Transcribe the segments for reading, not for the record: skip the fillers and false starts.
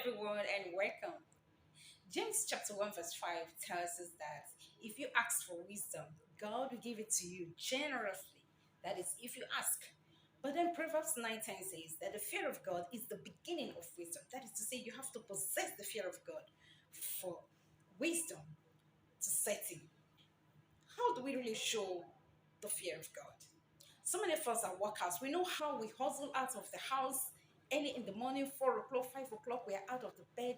everyone, and welcome. James chapter 1, verse 5 tells us that if you ask for wisdom, God will give it to you generously. That is, if you ask. But then Proverbs 9:10 says that the fear of God is the beginning of wisdom. That is to say, you have to possess the fear of God for wisdom to set in. How do we really show the fear of God? So many of us are workers. We know how we hustle out of the house early in the morning, 4 o'clock, 5 o'clock. We are out of the bed,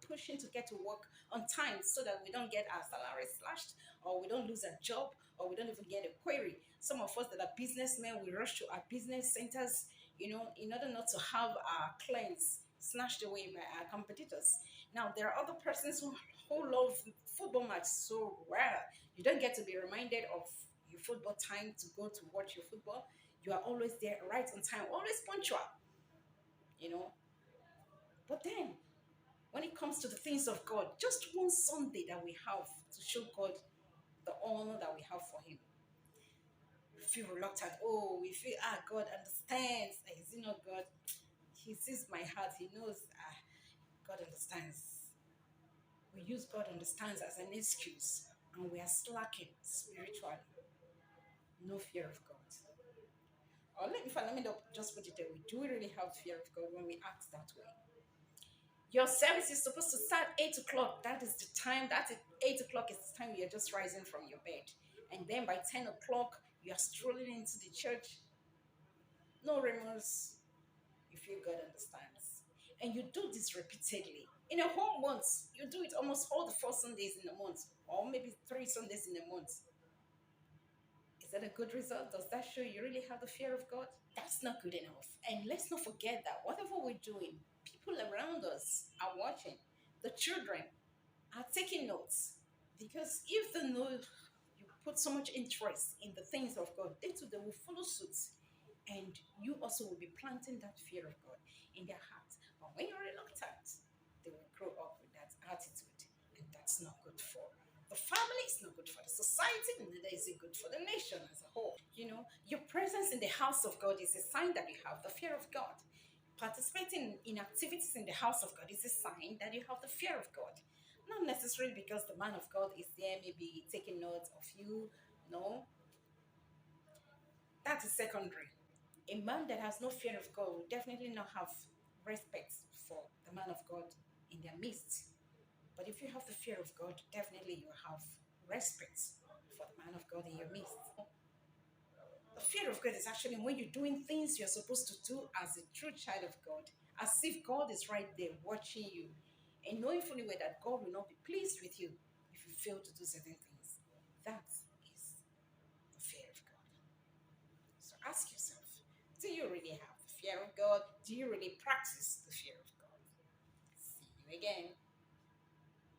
pushing to get to work on time so that we don't get our salary slashed, or we don't lose a job, or we don't even get a query. Some of us that are businessmen, we rush to our business centers, in order not to have our clients snatched away by our competitors. Now, there are other persons who love football match so well. You don't get to be reminded of your football time to go to watch your football. You are always there, right on time, always punctual, you know. But then, when it comes to the things of God, just one Sunday that we have to show God the honor that we have for Him. We feel reluctant. Oh, we feel, God understands. Is it not God? He sees my heart. He knows, God understands. We use God understands as an excuse, and we are slacking spiritually. No fear of God. Or let me just put it that way. Do we really have fear of God when we act that way? Your service is supposed to start 8 o'clock. That is the time. That is 8 o'clock is the time you're just rising from your bed. And then by 10 o'clock, you're strolling into the church. No remorse. You feel God understands. And you do this repeatedly. In a whole month, you do it almost all the 4 Sundays in a month, or maybe 3 Sundays in a month. Is that a good result? Does that show you really have the fear of God? That's not good enough. And let's not forget that whatever we're doing, people around us are watching. The children are taking notes. Because if they know you put so much interest in the things of God, they too they will follow suit. And you also will be planting that fear of God in their hearts. But when you're reluctant, they will grow up with that attitude. And that's not good for the family, it's not good for the society, and neither is it good for the nation as a whole. Your presence in the house of God is a sign that you have the fear of God. Participating in activities in the house of God is a sign that you have the fear of God. Not necessarily because the man of God is there, maybe taking notes of you. No, that is secondary. A man that has no fear of God will definitely not have respect for the man of God in their midst. But if you have the fear of God, definitely you have respect for the man of God in your midst. The fear of God is actually when you're doing things you're supposed to do as a true child of God, as if God is right there watching you, and knowing fully well that God will not be pleased with you if you fail to do certain things. That is the fear of God. So ask yourself, do you really have the fear of God? Do you really practice the fear of God? See you again.